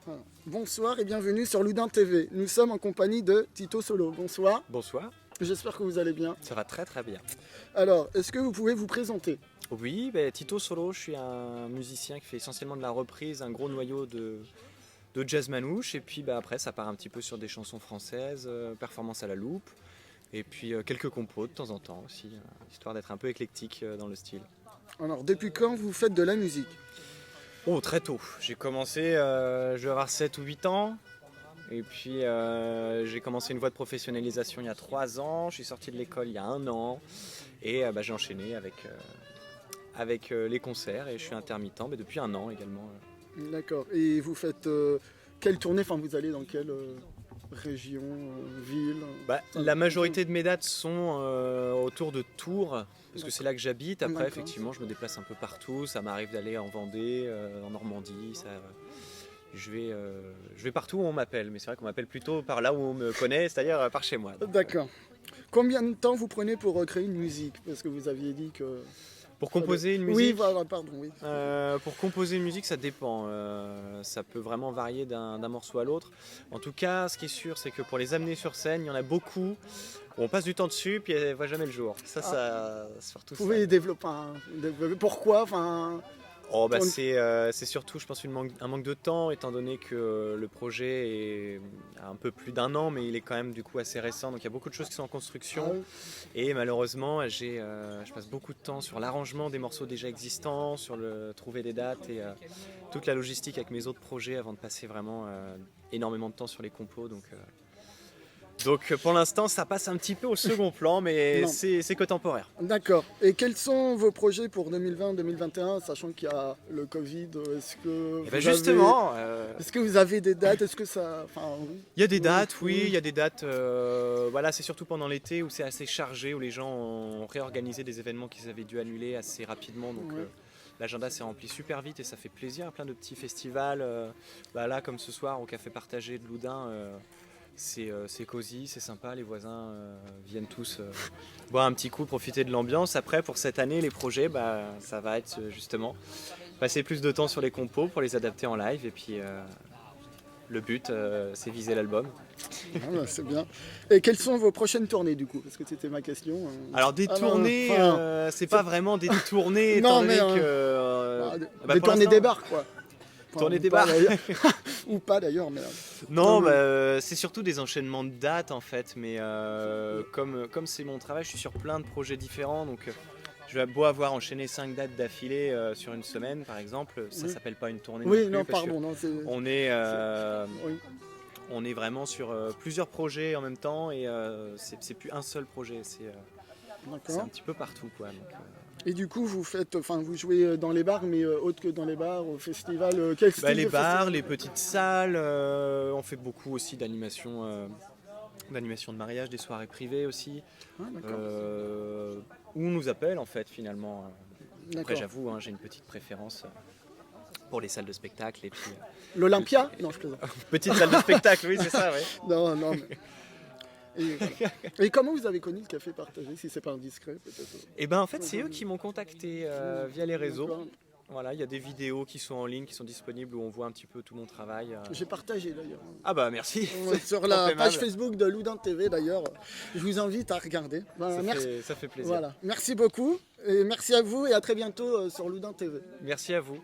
Voilà. Bonsoir et bienvenue sur Loudun TV. Nous sommes en compagnie de Tito Solo. Bonsoir. Bonsoir, J'espère que vous allez bien. ça va très très bien. Alors, est-ce que vous pouvez vous présenter? Oui, Tito Solo, je suis un musicien qui fait essentiellement de la reprise, un gros noyau de jazz manouche, et puis après ça part un petit peu sur des chansons françaises, performance à la loupe, et puis quelques compos de temps en temps aussi, histoire d'être un peu éclectique dans le style. Alors, depuis quand vous faites de la musique? Oh, très tôt, j'ai commencé, je vais avoir 7 ou 8 ans, et puis j'ai commencé une voie de professionnalisation il y a 3 ans, je suis sorti de l'école il y a 1 an, et j'ai enchaîné avec les concerts et je suis intermittent mais depuis 1 an également. D'accord. Et vous faites quelle tournée? Enfin, vous allez dans quelle région, ville? La majorité de mes dates sont autour de Tours, parce que c'est là que j'habite. Après, D'accord. effectivement, je me déplace un peu partout. Ça m'arrive d'aller en Vendée, en Normandie. Je vais partout où on m'appelle, mais c'est vrai qu'on m'appelle plutôt par là où on me connaît, c'est-à-dire par chez moi. Donc, D'accord. Combien de temps vous prenez pour créer une musique? Parce que vous aviez dit que... pour composer une musique, Oui, voilà, pardon, oui. pour composer une musique, ça dépend. Ça peut vraiment varier d'un morceau à l'autre. En tout cas, ce qui est sûr, c'est que pour les amener sur scène, il y en a beaucoup où on passe du temps dessus, puis elle ne voit jamais le jour. Ça surtout Vous pouvez développer, pourquoi? Enfin, Tourne- c'est surtout, je pense, un manque de temps, étant donné que le projet a un peu plus d'1 an, mais il est quand même du coup assez récent. Donc il y a beaucoup de choses qui sont en construction. ah, Et malheureusement, je passe beaucoup de temps sur l'arrangement des morceaux déjà existants, sur trouver des dates et toute la logistique avec mes autres projets avant de passer vraiment énormément de temps sur les compos. Donc pour l'instant, ça passe un petit peu au second plan, mais Non. c'est que temporaire. D'accord. Et quels sont vos projets pour 2020-2021, sachant qu'il y a le Covid? Est-ce que Et vous justement, est-ce que vous avez des dates? Est-ce que ça... Enfin, oui. il y a des dates, Oui. oui, il y a des dates. Voilà, c'est surtout pendant l'été où c'est assez chargé, où les gens ont réorganisé des événements qu'ils avaient dû annuler assez rapidement. Donc Ouais. l'agenda s'est rempli super vite et ça fait plaisir. Plein de petits festivals. Là, comme ce soir au Café Partagé de Loudun, c'est cosy, c'est sympa. Les voisins viennent tous boire un petit coup, profiter de l'ambiance. Après, pour cette année, les projets, ça va être justement passer plus de temps sur les compos pour les adapter en live et puis. Le but, c'est viser l'album. Ah, bah, c'est bien. Et quelles sont vos prochaines tournées du coup? Parce que c'était ma question. Alors des Ah, non, tournées, enfin, c'est pas vraiment des tournées, Non, étant mais, donné que... des pour tournées l'instant, des bars, quoi. Enfin, Tournées ou des pas, bars. d'ailleurs. Ou pas d'ailleurs, mais... Non, mais- c'est surtout des enchaînements de dates en fait, mais comme c'est mon travail, je suis sur plein de projets différents, donc je vais beau avoir enchaîné 5 dates d'affilée sur une semaine par exemple, ça Oui. s'appelle pas une tournée Oui, non plus, non, parce que pardon. Non, c'est... Oui. on est vraiment sur plusieurs projets en même temps et c'est plus un seul projet, c'est un D'accord. petit peu partout quoi. Et du coup, vous jouez dans les bars, mais autre que dans les bars, au festival, quel style Les de bars, festival? les petites salles, on fait beaucoup aussi d'animation de mariage, des soirées privées aussi, Ah, d'accord. où on nous appelle en fait finalement. Après D'accord. j'avoue, j'ai une petite préférence pour les salles de spectacle et puis L'Olympia? Non, je plaisante. petite salle de spectacle, oui c'est ça, ouais. Non, non. Et comment vous avez connu le Café Partagé, si c'est pas indiscret, peut-être? Et en fait c'est eux qui m'ont contacté via les réseaux. D'accord. Voilà, il y a des vidéos qui sont en ligne, qui sont disponibles où on voit un petit peu tout mon travail. J'ai partagé d'ailleurs. Ah merci. Sur la Trop page aimable. Facebook de Loudun TV d'ailleurs. Je vous invite à regarder. Voilà, merci. Ça fait plaisir. Voilà. Merci beaucoup. Et merci à vous et à très bientôt sur Loudun TV. Merci à vous.